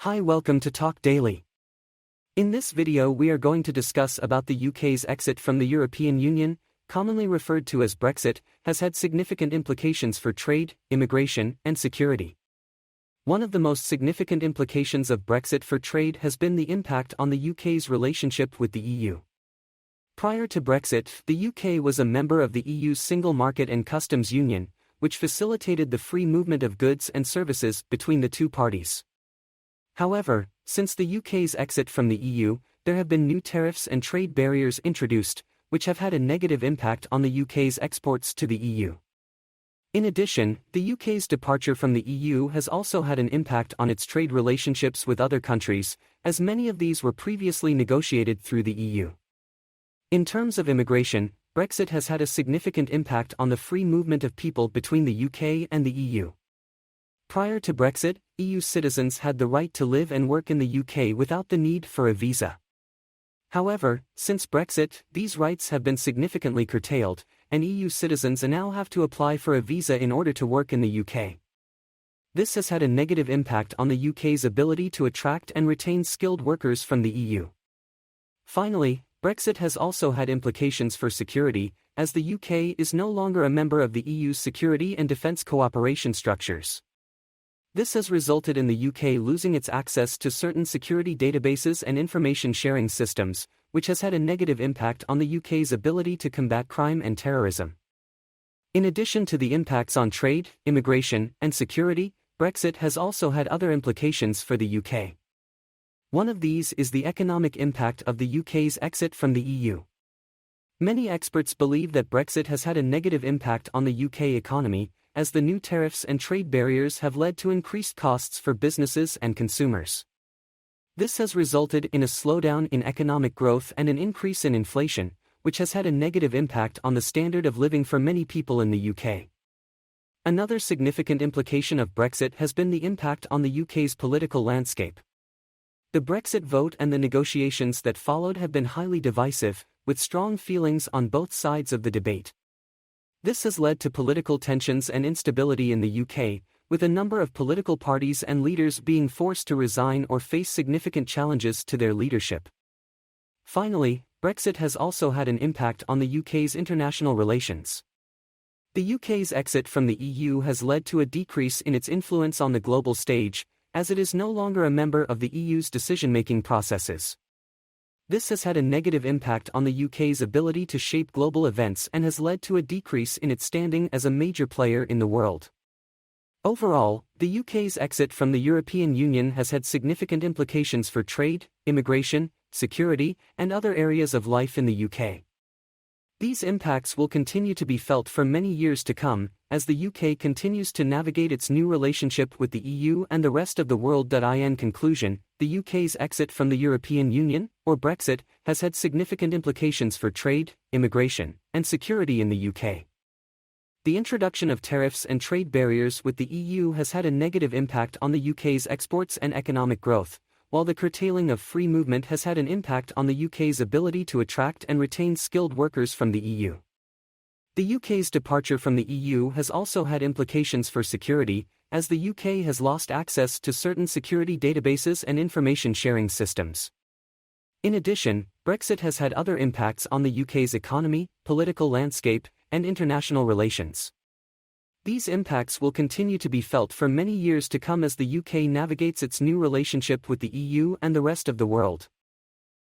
Hi, welcome to Talk Daily. In this video we are going to discuss about the UK's exit from the European Union, commonly referred to as Brexit, has had significant implications for trade, immigration, and security. One of the most significant implications of Brexit for trade has been the impact on the UK's relationship with the EU. Prior to Brexit, the UK was a member of the EU's Single Market and Customs Union, which facilitated the free movement of goods and services between the two parties. However, since the UK's exit from the EU, there have been new tariffs and trade barriers introduced, which have had a negative impact on the UK's exports to the EU. In addition, the UK's departure from the EU has also had an impact on its trade relationships with other countries, as many of these were previously negotiated through the EU. In terms of immigration, Brexit has had a significant impact on the free movement of people between the UK and the EU. Prior to Brexit, EU citizens had the right to live and work in the UK without the need for a visa. However, since Brexit, these rights have been significantly curtailed, and EU citizens now have to apply for a visa in order to work in the UK. This has had a negative impact on the UK's ability to attract and retain skilled workers from the EU. Finally, Brexit has also had implications for security, as the UK is no longer a member of the EU's security and defence cooperation structures. This has resulted in the UK losing its access to certain security databases and information sharing systems, which has had a negative impact on the UK's ability to combat crime and terrorism. In addition to the impacts on trade, immigration, and security, Brexit has also had other implications for the UK. One of these is the economic impact of the UK's exit from the EU. Many experts believe that Brexit has had a negative impact on the UK economy, as the new tariffs and trade barriers have led to increased costs for businesses and consumers. This has resulted in a slowdown in economic growth and an increase in inflation, which has had a negative impact on the standard of living for many people in the UK. Another significant implication of Brexit has been the impact on the UK's political landscape. The Brexit vote and the negotiations that followed have been highly divisive, with strong feelings on both sides of the debate. This has led to political tensions and instability in the UK, with a number of political parties and leaders being forced to resign or face significant challenges to their leadership. Finally, Brexit has also had an impact on the UK's international relations. The UK's exit from the EU has led to a decrease in its influence on the global stage, as it is no longer a member of the EU's decision-making processes. This has had a negative impact on the UK's ability to shape global events and has led to a decrease in its standing as a major player in the world. Overall, the UK's exit from the European Union has had significant implications for trade, immigration, security, and other areas of life in the UK. These impacts will continue to be felt for many years to come, as the UK continues to navigate its new relationship with the EU and the rest of the world. In conclusion, the UK's exit from the European Union, or Brexit, has had significant implications for trade, immigration, and security in the UK. The introduction of tariffs and trade barriers with the EU has had a negative impact on the UK's exports and economic growth, while the curtailing of free movement has had an impact on the UK's ability to attract and retain skilled workers from the EU. The UK's departure from the EU has also had implications for security, as the UK has lost access to certain security databases and information sharing systems. In addition, Brexit has had other impacts on the UK's economy, political landscape, and international relations. These impacts will continue to be felt for many years to come as the UK navigates its new relationship with the EU and the rest of the world.